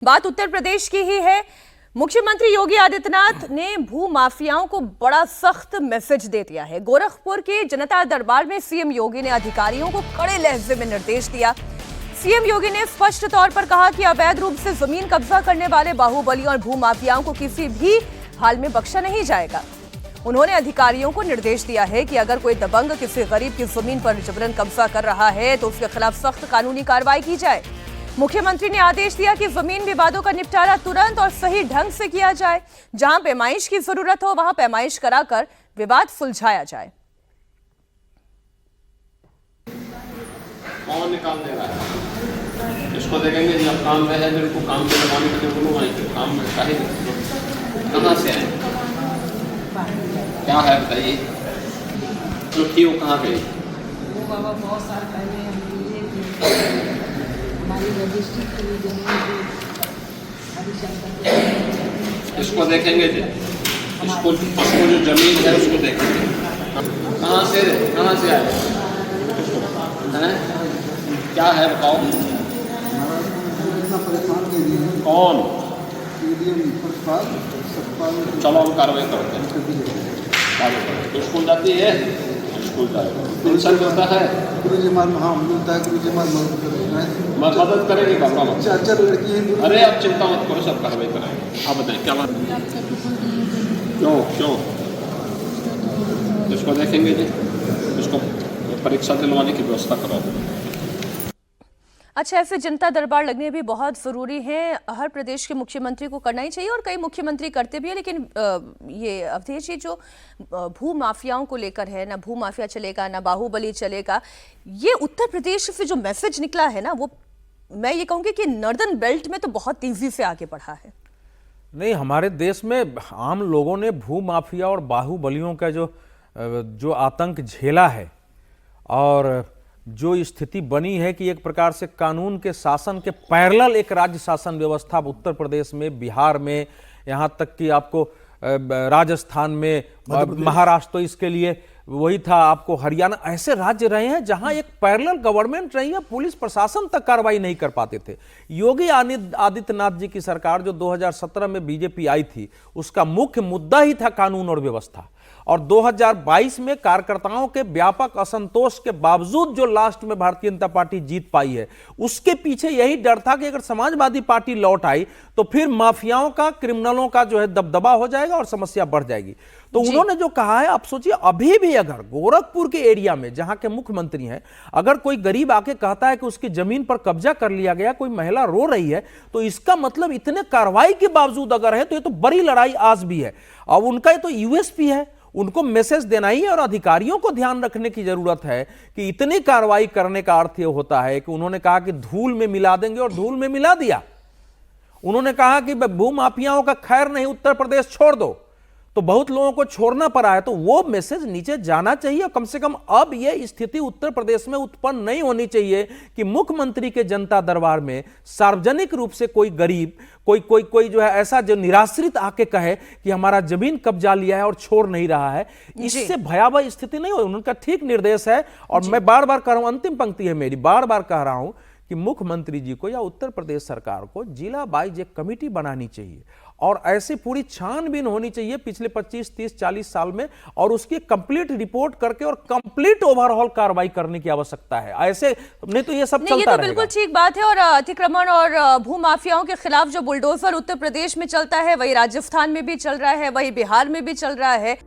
बात उत्तर प्रदेश की ही है। मुख्यमंत्री योगी आदित्यनाथ ने भू माफियाओं को बड़ा सख्त मैसेज दे दिया है। गोरखपुर के जनता दरबार में सीएम योगी ने अधिकारियों को कड़े लहजे में निर्देश दिया। सीएम योगी ने स्पष्ट तौर पर कहा कि अवैध रूप से जमीन कब्जा करने वाले बाहुबलियों और भू माफियाओं को किसी भी हाल में बख्शा नहीं जाएगा। उन्होंने अधिकारियों को निर्देश दिया है कि अगर कोई दबंग किसी गरीब की जमीन पर जबरन कब्जा कर रहा है तो उसके खिलाफ सख्त कानूनी कार्रवाई की जाए। मुख्यमंत्री ने आदेश दिया कि जमीन विवादों का निपटारा तुरंत और सही ढंग से किया जाए। जहां पैमाइश की जरूरत हो वहां पैमाइश कराकर विवाद सुलझाया जाए। कौन निकाल दे रहा है इसको देखेंगे जब काम में है जिनको काम पे लगाने के लिए बोलूँगा काम में चाहिए कहाँ से आए क्या है बताइए जो थी वो कहाँ गई। वो बाबा बहुत साल पहले हम लिए थे हमारी रजिस्ट्री के लिए जमीन थी। इसको देखेंगे जी इसको जो जमीन है उसको देखेंगे कहाँ से आए हैं क्या है बताओ कौन चलो हम कार्रवाई करते हैं। स्कूल जाती है स्कूल जाएगा पेंशन मिलता है मैं मदद करेंगे बाबा लड़की है। अरे आप चिंता मत करो सब कार्रवाई कराएंगे। आप बताएं क्या बात क्यों इसको देखेंगे जी इसको परीक्षा दिलवाने की व्यवस्था करो। अच्छा, ऐसे जनता दरबार लगने भी बहुत जरूरी है। हर प्रदेश के मुख्यमंत्री को करना ही चाहिए और कई मुख्यमंत्री करते भी हैं। लेकिन ये अवधेश जी जो भू माफियाओं को लेकर है, ना भू माफिया चलेगा ना बाहुबली चलेगा, ये उत्तर प्रदेश से जो मैसेज निकला है ना, वो मैं ये कहूँगी कि नॉर्दर्न बेल्ट में तो बहुत तेजी से आगे बढ़ा है। नहीं, हमारे देश में आम लोगों ने भू माफिया और बाहुबलियों का जो आतंक झेला है और जो स्थिति बनी है कि एक प्रकार से कानून के शासन के पैरेलल एक राज्य शासन व्यवस्था उत्तर प्रदेश में, बिहार में, यहाँ तक कि आपको राजस्थान में, महाराष्ट्र तो इसके लिए वही था, आपको हरियाणा, ऐसे राज्य रहे हैं जहां एक पैरेलल गवर्नमेंट रही है, पुलिस प्रशासन तक कार्रवाई नहीं कर पाते थे। योगी आदित्यनाथ जी की सरकार जो 2017 में बीजेपी आई थी, उसका मुख्य मुद्दा ही था कानून और व्यवस्था। और 2022 में कार्यकर्ताओं के व्यापक असंतोष के बावजूद जो लास्ट में भारतीय जनता पार्टी जीत पाई है, उसके पीछे यही डर था कि अगर समाजवादी पार्टी लौट आई तो फिर माफियाओं का, क्रिमिनलों का जो है दबदबा हो जाएगा और समस्या बढ़ जाएगी। तो उन्होंने जो कहा है, आप सोचिए अभी भी अगर गोरखपुर के एरिया में जहां के मुख्यमंत्री हैं, अगर कोई गरीब आके कहता है कि उसकी जमीन पर कब्जा कर लिया गया, कोई महिला रो रही है, तो इसका मतलब इतने कार्रवाई के बावजूद अगर है तो ये तो बड़ी लड़ाई आज भी है। और उनका ये तो यूएसपी है, उनको मैसेज देना ही है। और अधिकारियों को ध्यान रखने की जरूरत है कि इतनी कार्रवाई करने का अर्थ यह होता है कि उन्होंने कहा कि धूल में मिला देंगे और धूल में मिला दिया। उन्होंने कहा कि भू माफियाओं का खैर नहीं, उत्तर प्रदेश छोड़ दो, तो बहुत लोगों को छोड़ना पड़ा है। तो वो मैसेज नीचे जाना चाहिए। कम से कम अब यह स्थिति उत्तर प्रदेश में उत्पन्न नहीं होनी चाहिए कि मुख्यमंत्री के जनता दरबार में सार्वजनिक रूप से कोई गरीब, कोई जो है ऐसा जो निराश्रित आके कहे कि हमारा जमीन कब्जा लिया है और छोड़ नहीं रहा है। इससे भयावह स्थिति नहीं हो। उनका ठीक निर्देश है। और मैं बार बार कह रहा हूं, अंतिम पंक्ति है मेरी, बार बार कह रहा हूं कि मुख्यमंत्री जी को या उत्तर प्रदेश सरकार को जिला वाइज एक कमेटी बनानी चाहिए और ऐसे पूरी छानबीन होनी चाहिए पिछले 25, 30, 40 साल में, और उसकी कंप्लीट रिपोर्ट करके और कंप्लीट ओवरऑल कार्रवाई करने की आवश्यकता है। ऐसे नहीं तो ये सब चलता रहेगा। ये तो बिल्कुल ठीक बात है। और अतिक्रमण और भू माफियाओं के खिलाफ जो बुलडोजर उत्तर प्रदेश में चलता है, वही राजस्थान में भी चल रहा है, वही बिहार में भी चल रहा है।